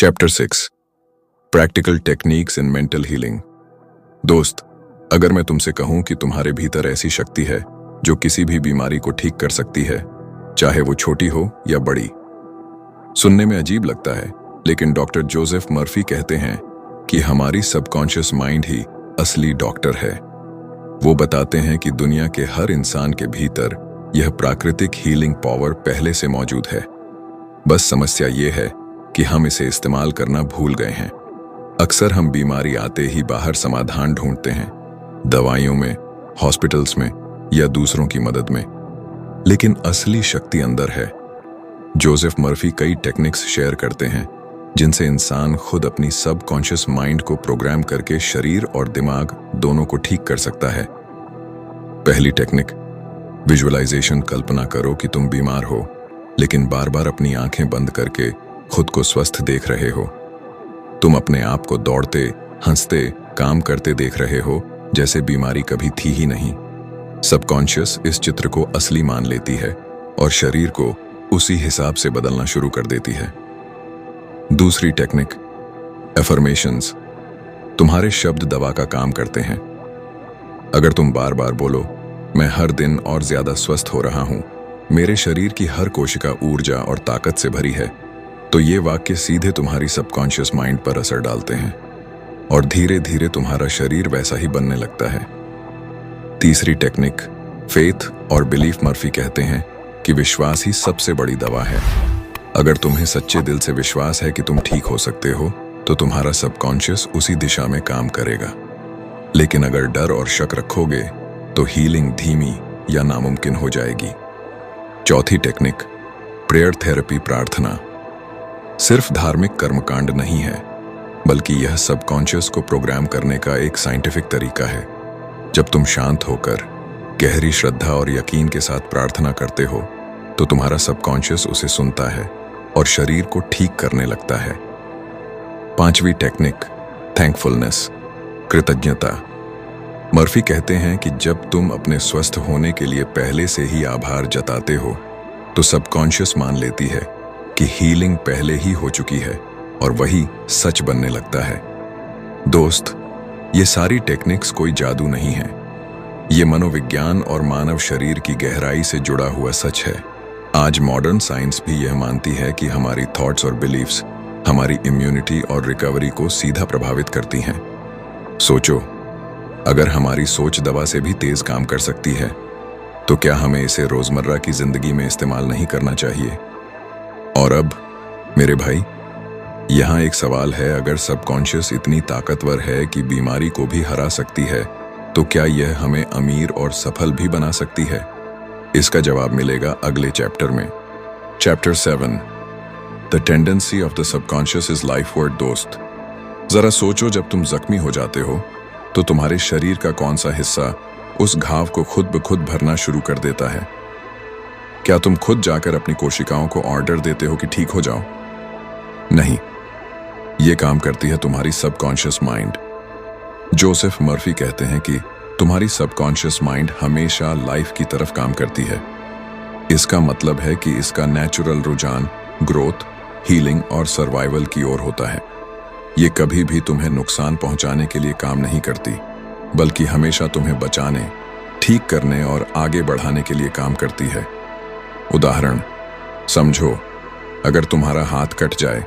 Chapter 6 practical techniques in mental healing. दोस्त, अगर मैं तुमसे कहूं कि तुम्हारे भीतर ऐसी शक्ति है जो किसी भी बीमारी को ठीक कर सकती है, चाहे वो छोटी हो या बड़ी। सुनने में अजीब लगता है, लेकिन डॉक्टर जोसेफ मर्फी कहते हैं कि हमारी सबकॉन्शियस माइंड ही असली डॉक्टर है। वो बताते हैं कि दुनिया के हर इंसान के भीतर यह प्राकृतिक हीलिंग पावर पहले से मौजूद है। बस समस्या ये है कि हम इसे इस्तेमाल करना भूल गए हैं। अक्सर हम बीमारी आते ही बाहर समाधान ढूंढते हैं, दवाइयों में, हॉस्पिटल्स में या दूसरों की मदद में, लेकिन असली शक्ति अंदर है। जोसेफ मर्फी कई टेक्निक्स शेयर करते हैं जिनसे इंसान खुद अपनी सबकॉन्शियस माइंड को प्रोग्राम करके शरीर और दिमाग दोनों को ठीक कर सकता है। पहली टेक्निक, विजुअलाइजेशन। कल्पना करो कि तुम बीमार हो, लेकिन बार बार अपनी आंखें बंद करके खुद को स्वस्थ देख रहे हो। तुम अपने आप को दौड़ते, हंसते, काम करते देख रहे हो जैसे बीमारी कभी थी ही नहीं। सबकॉन्शियस इस चित्र को असली मान लेती है और शरीर को उसी हिसाब से बदलना शुरू कर देती है। दूसरी टेक्निक, एफर्मेशंस। तुम्हारे शब्द दवा का काम करते हैं। अगर तुम बार बार बोलो, मैं हर दिन और ज्यादा स्वस्थ हो रहा हूं, मेरे शरीर की हर कोशिका ऊर्जा और ताकत से भरी है, तो ये वाक्य सीधे तुम्हारी सबकॉन्शियस माइंड पर असर डालते हैं और धीरे धीरे तुम्हारा शरीर वैसा ही बनने लगता है। तीसरी टेक्निक, फेथ और बिलीफ। मर्फी कहते हैं कि विश्वास ही सबसे बड़ी दवा है। अगर तुम्हें सच्चे दिल से विश्वास है कि तुम ठीक हो सकते हो, तो तुम्हारा सबकॉन्शियस उसी दिशा में काम करेगा। लेकिन अगर डर और शक रखोगे, तो हीलिंग धीमी या नामुमकिन हो जाएगी। चौथी टेक्निक, प्रेयर थेरेपी। प्रार्थना सिर्फ धार्मिक कर्मकांड नहीं है, बल्कि यह सबकॉन्शियस को प्रोग्राम करने का एक साइंटिफिक तरीका है। जब तुम शांत होकर गहरी श्रद्धा और यकीन के साथ प्रार्थना करते हो, तो तुम्हारा सबकॉन्शियस उसे सुनता है और शरीर को ठीक करने लगता है। पांचवी टेक्निक, थैंकफुलनेस। कृतज्ञता। मर्फी कहते हैं कि जब तुम अपने स्वस्थ होने के लिए पहले से ही आभार जताते हो, तो सबकॉन्शियस मान लेती है कि हीलिंग पहले ही हो चुकी है और वही सच बनने लगता है। दोस्त, ये सारी टेक्निक्स कोई जादू नहीं है। ये मनोविज्ञान और मानव शरीर की गहराई से जुड़ा हुआ सच है। आज मॉडर्न साइंस भी यह मानती है कि हमारी थॉट्स और बिलीफ्स हमारी इम्यूनिटी और रिकवरी को सीधा प्रभावित करती हैं। सोचो, अगर हमारी सोच दवा से भी तेज काम कर सकती है, तो क्या हमें इसे रोजमर्रा की जिंदगी में इस्तेमाल नहीं करना चाहिए? और अब मेरे भाई, यहाँ एक सवाल है, अगर सबकॉन्शियस इतनी ताकतवर है कि बीमारी को भी हरा सकती है, तो क्या यह हमें अमीर और सफल भी बना सकती है? इसका जवाब मिलेगा अगले चैप्टर में। Chapter 7, the tendency of the subconscious is life word. दोस्त, जरा सोचो, जब तुम जख्मी हो जाते हो, तो तुम्हारे शरीर का कौन सा हिस्सा उस घाव को खुद ब खुद भरना शुरू कर देता है? क्या तुम खुद जाकर अपनी कोशिकाओं को ऑर्डर देते हो कि ठीक हो जाओ? नहीं, ये काम करती है तुम्हारी सबकॉन्शियस माइंड। जोसेफ मर्फी कहते हैं कि तुम्हारी सबकॉन्शियस माइंड हमेशा लाइफ की तरफ काम करती है। इसका मतलब है कि इसका नेचुरल रुझान ग्रोथ, हीलिंग और सर्वाइवल की ओर होता है। ये कभी भी तुम्हें नुकसान पहुंचाने के लिए काम नहीं करती, बल्कि हमेशा तुम्हें बचाने, ठीक करने और आगे बढ़ाने के लिए काम करती है। उदाहरण समझो, अगर तुम्हारा हाथ कट जाए,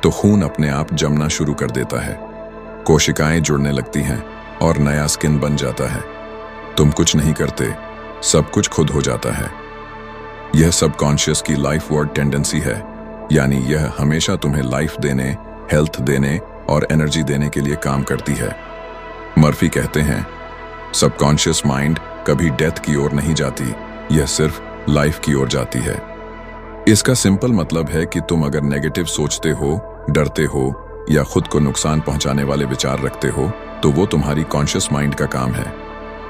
तो खून अपने आप जमना शुरू कर देता है, कोशिकाएं जुड़ने लगती हैं और नया स्किन बन जाता है। तुम कुछ नहीं करते, सब कुछ खुद हो जाता है। यह सबकॉन्शियस की लाइफ वर्ड टेंडेंसी है, यानी यह हमेशा तुम्हें लाइफ देने, हेल्थ देने और एनर्जी देने के लिए काम करती है। मर्फी कहते हैं, सबकॉन्शियस माइंड कभी डेथ की ओर नहीं जाती, यह सिर्फ लाइफ की ओर जाती है। इसका सिंपल मतलब है कि तुम अगर नेगेटिव सोचते हो, डरते हो या खुद को नुकसान पहुंचाने वाले विचार रखते हो, तो वो तुम्हारी कॉन्शियस माइंड का काम है।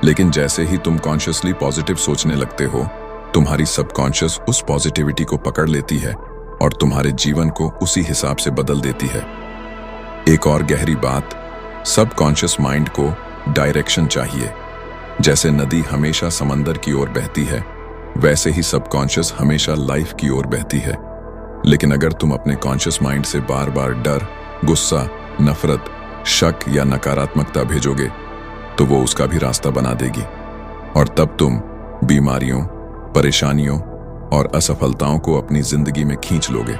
लेकिन जैसे ही तुम कॉन्शियसली पॉजिटिव सोचने लगते हो, तुम्हारी सबकॉन्शियस उस पॉजिटिविटी को पकड़ लेती है और तुम्हारे जीवन को उसी हिसाब से बदल देती है। एक और गहरी बात, सबकॉन्शियस माइंड को डायरेक्शन चाहिए। जैसे नदी हमेशा समंदर की ओर बहती है, वैसे ही सबकॉन्शियस हमेशा लाइफ की ओर बहती है। लेकिन अगर तुम अपने कॉन्शियस माइंड से बार बार डर, गुस्सा, नफरत, शक या नकारात्मकता भेजोगे तो वो उसका भी रास्ता बना देगी और तब तुम बीमारियों, परेशानियों और असफलताओं को अपनी जिंदगी में खींच लोगे।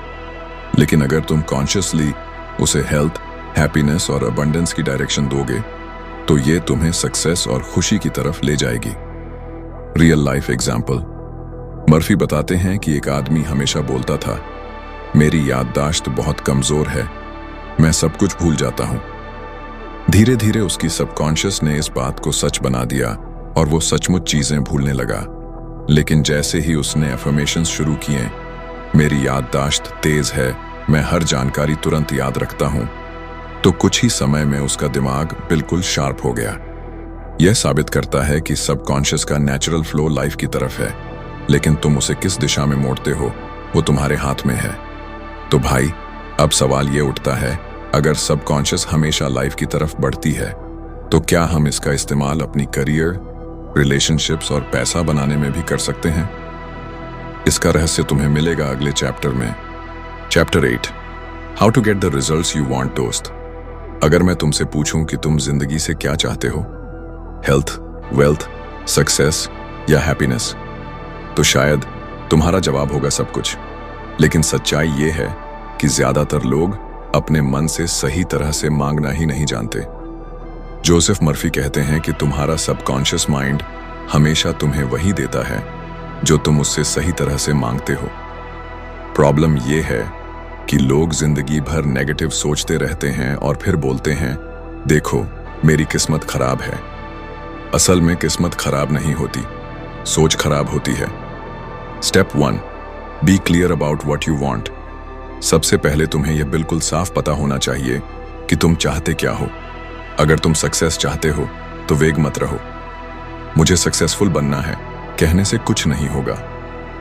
लेकिन अगर तुम कॉन्शियसली उसे हेल्थ, हैप्पीनेस और अबंडेंस की डायरेक्शन दोगे तो ये तुम्हें सक्सेस और खुशी की तरफ ले जाएगी। Real life example. मर्फी बताते हैं कि एक आदमी हमेशा बोलता था, मेरी याददाश्त बहुत कमजोर है, मैं सब कुछ भूल जाता हूं। धीरे धीरे उसकी सबकॉन्शियस ने इस बात को सच बना दिया और वो सचमुच चीजें भूलने लगा। लेकिन जैसे ही उसने अफर्मेशंस शुरू किए, मेरी याददाश्त तेज है, मैं हर जानकारी तुरंत याद रखता हूं, तो कुछ ही समय में उसका दिमाग बिल्कुल शार्प हो गया। यह साबित करता है कि सबकॉन्शियस का नेचुरल फ्लो लाइफ की तरफ है, लेकिन तुम उसे किस दिशा में मोड़ते हो वो तुम्हारे हाथ में है। तो भाई, अब सवाल ये उठता है, अगर सबकॉन्शियस हमेशा लाइफ की तरफ बढ़ती है तो क्या हम इसका इस्तेमाल अपनी करियर, रिलेशनशिप्स और पैसा बनाने में भी कर सकते हैं? इसका रहस्य तुम्हें मिलेगा अगले चैप्टर में। Chapter 8, how to get the results you want दोस्त। अगर मैं तुमसे पूछूं कि तुम जिंदगी से क्या चाहते हो, हेल्थ, वेल्थ, सक्सेस या हैप्पीनेस, तो शायद तुम्हारा जवाब होगा सब कुछ। लेकिन सच्चाई ये है कि ज्यादातर लोग अपने मन से सही तरह से मांगना ही नहीं जानते। जोसेफ मर्फी कहते हैं कि तुम्हारा सबकॉन्शियस माइंड हमेशा तुम्हें वही देता है जो तुम उससे सही तरह से मांगते हो। प्रॉब्लम ये है कि लोग जिंदगी भर नेगेटिव सोचते रहते हैं और फिर बोलते हैं, देखो मेरी किस्मत खराब है। असल में किस्मत खराब नहीं होती, सोच खराब होती है। Step 1, be clear about what you want. सबसे पहले तुम्हें यह बिल्कुल साफ पता होना चाहिए कि तुम चाहते क्या हो। अगर तुम सक्सेस चाहते हो तो वेग मत रहो। मुझे सक्सेसफुल बनना है कहने से कुछ नहीं होगा।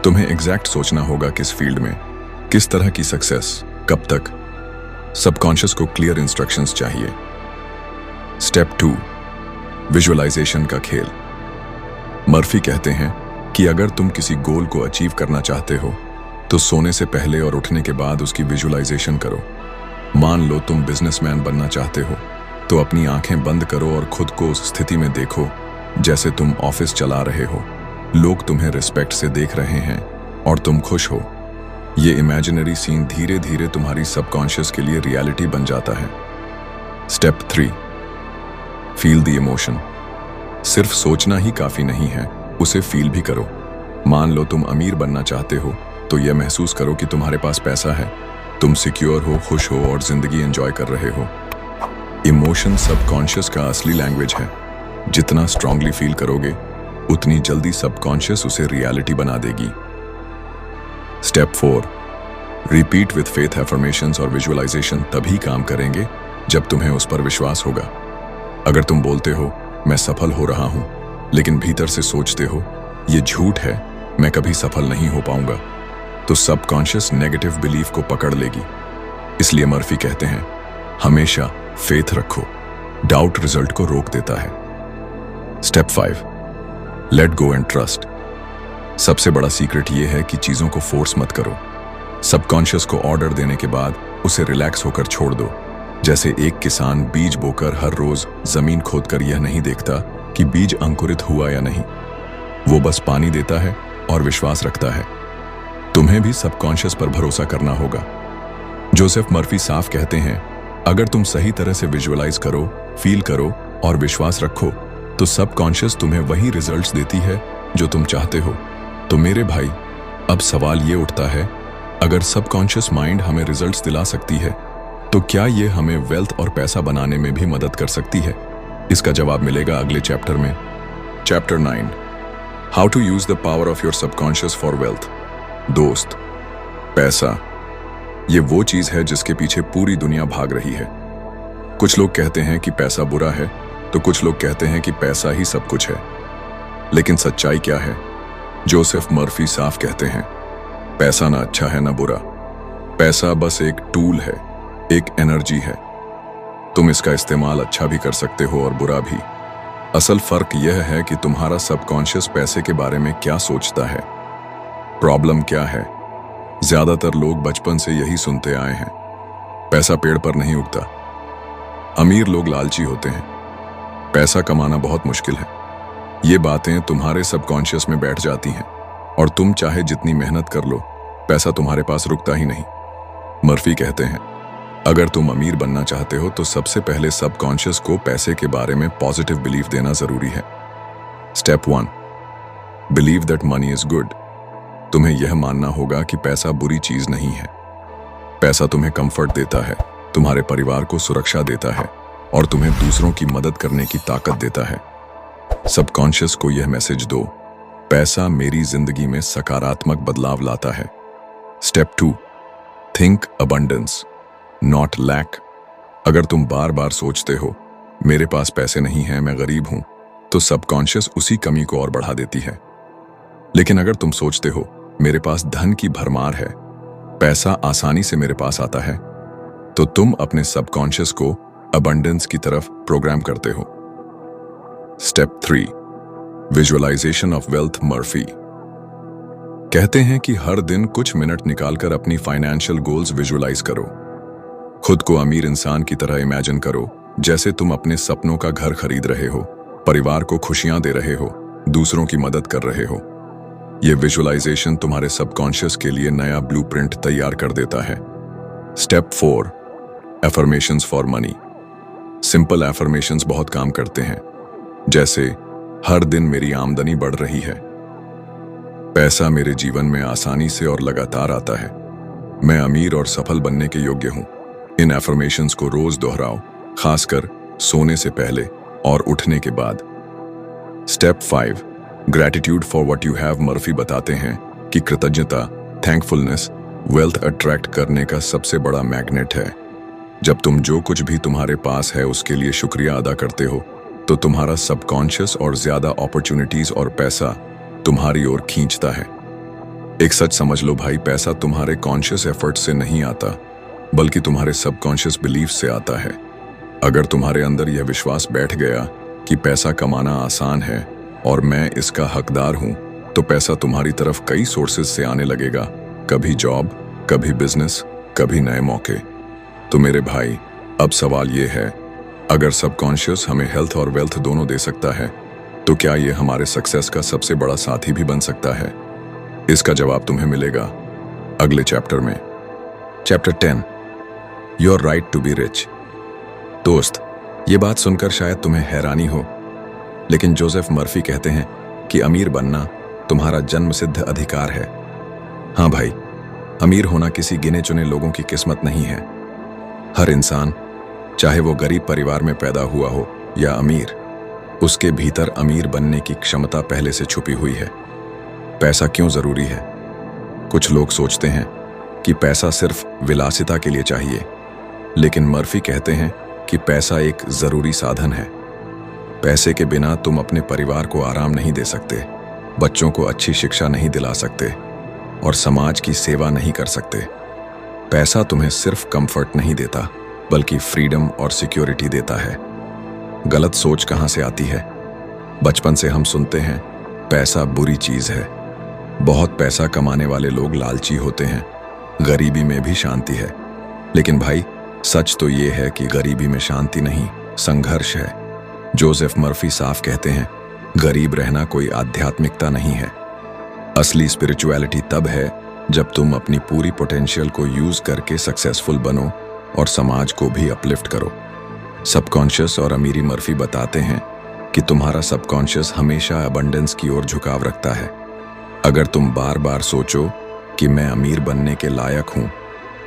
तुम्हें एग्जैक्ट सोचना होगा किस फील्ड में, किस तरह की सक्सेस, कब तक। सबकॉन्शियस को क्लियर इंस्ट्रक्शंस चाहिए। स्टेप 2, विजुअलाइजेशन का खेल। मर्फी कहते हैं कि अगर तुम किसी गोल को अचीव करना चाहते हो तो सोने से पहले और उठने के बाद उसकी विजुअलाइजेशन करो। मान लो तुम बिजनेसमैन बनना चाहते हो तो अपनी आंखें बंद करो और खुद को उस स्थिति में देखो जैसे तुम ऑफिस चला रहे हो, लोग तुम्हें रिस्पेक्ट से देख रहे हैं और तुम खुश हो। ये इमेजिनरी सीन धीरे धीरे तुम्हारी सबकॉन्शियस के लिए रियलिटी बन जाता है। Step 3, feel the emotion. सिर्फ सोचना ही काफी नहीं है, उसे फील भी करो। मान लो तुम अमीर बनना चाहते हो तो यह महसूस करो कि तुम्हारे पास पैसा है, तुम सिक्योर हो, खुश हो और जिंदगी एंजॉय कर रहे हो। इमोशन सबकॉन्शियस का असली लैंग्वेज है। जितना स्ट्रांगली फील करोगे उतनी जल्दी सबकॉन्शियस उसे रियलिटी बना देगी। Step 4, repeat with faith. Affirmations और विजुअलाइजेशन तभी काम करेंगे जब तुम्हें उस पर विश्वास होगा। अगर तुम बोलते हो मैं सफल हो रहा हूं, लेकिन भीतर से सोचते हो ये झूठ है, मैं कभी सफल नहीं हो पाऊंगा, तो सबकॉन्शियस नेगेटिव बिलीफ को पकड़ लेगी। इसलिए मर्फी कहते हैं, हमेशा फेथ रखो, डाउट रिजल्ट को रोक देता है। Step 5, let go and trust. सबसे बड़ा सीक्रेट यह है कि चीजों को फोर्स मत करो। सबकॉन्शियस को ऑर्डर देने के बाद उसे रिलैक्स होकर छोड़ दो। जैसे एक किसान बीज बोकर हर रोज जमीन खोदकर यह नहीं देखता कि बीज अंकुरित हुआ या नहीं, वो बस पानी देता है और विश्वास रखता है। तुम्हें भी सबकॉन्शियस पर भरोसा करना होगा। जोसेफ मर्फी साफ कहते हैं, अगर तुम सही तरह से विजुअलाइज करो, फील करो और विश्वास रखो तो सबकॉन्शियस तुम्हें वही रिजल्ट्स देती है जो तुम चाहते हो। तो मेरे भाई, अब सवाल ये उठता है, अगर सबकॉन्शियस माइंड हमें रिजल्ट्स दिला सकती है तो क्या ये हमें वेल्थ और पैसा बनाने में भी मदद कर सकती है? इसका जवाब मिलेगा अगले चैप्टर में। Chapter 9, how to use the power of your subconscious for wealth. दोस्त, पैसा ये वो चीज है जिसके पीछे पूरी दुनिया भाग रही है। कुछ लोग कहते हैं कि पैसा बुरा है तो कुछ लोग कहते हैं कि पैसा ही सब कुछ है। लेकिन सच्चाई क्या है? जोसेफ मर्फी साफ कहते हैं, पैसा ना अच्छा है ना बुरा, पैसा बस एक टूल है, एक एनर्जी है। तुम इसका इस्तेमाल अच्छा भी कर सकते हो और बुरा भी। असल फर्क यह है कि तुम्हारा सबकॉन्शियस पैसे के बारे में क्या सोचता है। प्रॉब्लम क्या है? ज्यादातर लोग बचपन से यही सुनते आए हैं, पैसा पेड़ पर नहीं उगता। अमीर लोग लालची होते हैं, पैसा कमाना बहुत मुश्किल है। ये बातें तुम्हारे सबकॉन्शियस में बैठ जाती हैं और तुम चाहे जितनी मेहनत कर लो, पैसा तुम्हारे पास रुकता ही नहीं। मर्फी कहते हैं, अगर तुम अमीर बनना चाहते हो तो सबसे पहले सबकॉन्शियस को पैसे के बारे में पॉजिटिव बिलीफ देना जरूरी है। Step 1, believe that money is good. तुम्हें यह मानना होगा कि पैसा बुरी चीज नहीं है। पैसा तुम्हें कंफर्ट देता है, तुम्हारे परिवार को सुरक्षा देता है और तुम्हें दूसरों की मदद करने की ताकत देता है। सबकॉन्शियस को यह मैसेज दो, पैसा मेरी जिंदगी में सकारात्मक बदलाव लाता है। Step 2, think abundance not lack. अगर तुम बार बार सोचते हो मेरे पास पैसे नहीं हैं, मैं गरीब हूं, तो सबकॉन्शियस उसी कमी को और बढ़ा देती है। लेकिन अगर तुम सोचते हो मेरे पास धन की भरमार है, पैसा आसानी से मेरे पास आता है, तो तुम अपने सबकॉन्शियस को अबंडेंस की तरफ प्रोग्राम करते हो। Step 3, visualization of wealth. Murphy कहते हैं कि हर दिन कुछ मिनट निकालकर अपनी फाइनेंशियल गोल्स विजुअलाइज करो। खुद को अमीर इंसान की तरह इमेजिन करो, जैसे तुम अपने सपनों का घर खरीद रहे हो, परिवार को खुशियां दे रहे हो, दूसरों की मदद कर रहे हो। यह विजुअलाइजेशन तुम्हारे सबकॉन्शियस के लिए नया ब्लूप्रिंट तैयार कर देता है। Step 4, affirmations for money. Simple affirmations बहुत काम करते हैं, जैसे हर दिन मेरी आमदनी बढ़ रही है, पैसा मेरे जीवन में आसानी से और लगातार आता है, मैं अमीर और सफल बनने के योग्य हूं। इन एफर्मेशंस को रोज दोहराओ, खासकर सोने से पहले और उठने के बाद। Step 5, gratitude for what you have. Murphy बताते हैं कि कृतज्ञता, थैंकफुलनेस, वेल्थ अट्रैक्ट करने का सबसे बड़ा मैग्नेट है। जब तुम जो कुछ भी तुम्हारे पास है उसके लिए शुक्रिया अदा करते हो, तो तुम्हारा सबकॉन्शियस और ज्यादा अपॉर्चुनिटीज और पैसा तुम्हारी ओर खींचता है। एक सच समझ लो भाई, पैसा तुम्हारे कॉन्शियस एफर्ट से नहीं आता, बल्कि तुम्हारे सबकॉन्शियस बिलीफ से आता है। अगर तुम्हारे अंदर यह विश्वास बैठ गया कि पैसा कमाना आसान है और मैं इसका हकदार हूं, तो पैसा तुम्हारी तरफ कई सोर्सेज से आने लगेगा, कभी जॉब, कभी बिजनेस, कभी नए मौके। तो मेरे भाई, अब सवाल यह है, अगर सबकॉन्शियस हमें हेल्थ और वेल्थ दोनों दे सकता है, तो क्या यह हमारे सक्सेस का सबसे बड़ा साथी भी बन सकता है? इसका जवाब तुम्हें मिलेगा अगले चैप्टर में। Chapter 10, your right to be rich. दोस्त, ये बात सुनकर शायद तुम्हें हैरानी हो, लेकिन जोसेफ मर्फी कहते हैं कि अमीर बनना तुम्हारा जन्मसिद्ध अधिकार है। हाँ भाई, अमीर होना किसी गिने चुने लोगों की किस्मत नहीं है। हर इंसान, चाहे वो गरीब परिवार में पैदा हुआ हो या अमीर, उसके भीतर अमीर बनने की क्षमता पहले से छुपी हुई है। पैसा क्यों जरूरी है? कुछ लोग सोचते हैं कि पैसा सिर्फ विलासिता के लिए चाहिए, लेकिन मर्फी कहते हैं कि पैसा एक जरूरी साधन है। पैसे के बिना तुम अपने परिवार को आराम नहीं दे सकते, बच्चों को अच्छी शिक्षा नहीं दिला सकते और समाज की सेवा नहीं कर सकते। पैसा तुम्हें सिर्फ कंफर्ट नहीं देता, बल्कि फ्रीडम और सिक्योरिटी देता है। गलत सोच कहां से आती है? बचपन से हम सुनते हैं पैसा बुरी चीज है, बहुत पैसा कमाने वाले लोग लालची होते हैं, गरीबी में भी शांति है। लेकिन भाई, सच तो ये है कि गरीबी में शांति नहीं, संघर्ष है। जोसेफ मर्फी साफ कहते हैं, गरीब रहना कोई आध्यात्मिकता नहीं है। असली स्पिरिचुअलिटी तब है जब तुम अपनी पूरी पोटेंशियल को यूज करके सक्सेसफुल बनो और समाज को भी अपलिफ्ट करो। सबकॉन्शियस और अमीरी मर्फी बताते हैं कि तुम्हारा सबकॉन्शियस हमेशा अबंडेंस की ओर झुकाव रखता है। अगर तुम बार बार सोचो कि मैं अमीर बनने के लायक हूं,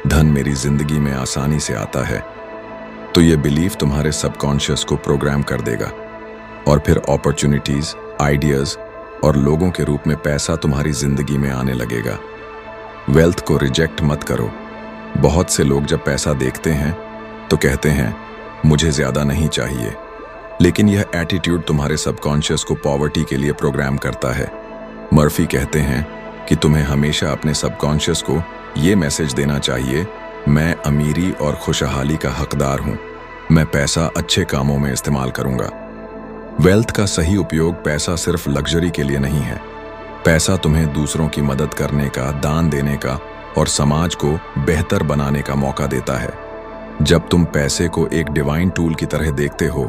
धन मेरी जिंदगी में आसानी से आता है, तो ये बिलीफ तुम्हारे सबकॉन्शियस को प्रोग्राम कर देगा और फिर अपॉर्चुनिटीज, आइडियाज और लोगों के रूप में पैसा तुम्हारी जिंदगी में आने लगेगा। वेल्थ को रिजेक्ट मत करो। बहुत से लोग जब पैसा देखते हैं तो कहते हैं मुझे ज्यादा नहीं चाहिए, लेकिन यह एटीट्यूड तुम्हारे सबकॉन्शियस को पॉवर्टी के लिए प्रोग्राम करता है। मर्फी कहते हैं कि तुम्हें हमेशा अपने सबकॉन्शियस को ये मैसेज देना चाहिए, मैं अमीरी और खुशहाली का हकदार हूं, मैं पैसा अच्छे कामों में इस्तेमाल करूंगा। वेल्थ का सही उपयोग पैसा सिर्फ लग्जरी के लिए नहीं है। पैसा तुम्हें दूसरों की मदद करने का, दान देने का और समाज को बेहतर बनाने का मौका देता है। जब तुम पैसे को एक डिवाइन टूल की तरह देखते हो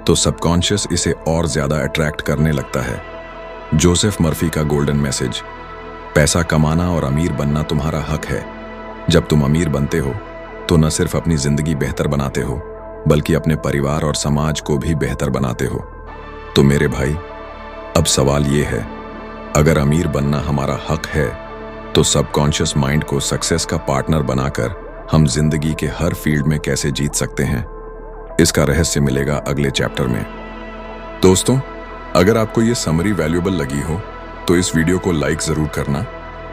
तो सबकॉन्शियस इसे और ज्यादा अट्रैक्ट करने लगता है। जोसेफ मर्फी का गोल्डन मैसेज, पैसा कमाना और अमीर बनना तुम्हारा हक है। जब तुम अमीर बनते हो तो न सिर्फ अपनी जिंदगी बेहतर बनाते हो बल्कि अपने परिवार और समाज को भी बेहतर बनाते हो। तो मेरे भाई, अब सवाल ये है, अगर अमीर बनना हमारा हक है तो सबकॉन्शियस माइंड को सक्सेस का पार्टनर बनाकर हम जिंदगी के हर फील्ड में कैसे जीत सकते हैं? इसका रहस्य मिलेगा अगले चैप्टर में। दोस्तों, अगर आपको ये समरी वैल्यूएबल लगी हो तो इस वीडियो को लाइक जरूर करना,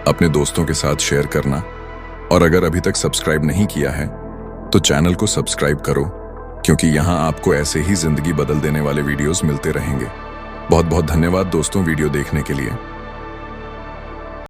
अपने दोस्तों के साथ शेयर करना, और अगर अभी तक सब्सक्राइब नहीं किया है तो चैनल को सब्सक्राइब करो, क्योंकि यहाँ आपको ऐसे ही जिंदगी बदल देने वाले वीडियोस मिलते रहेंगे। बहुत बहुत धन्यवाद दोस्तों वीडियो देखने के लिए।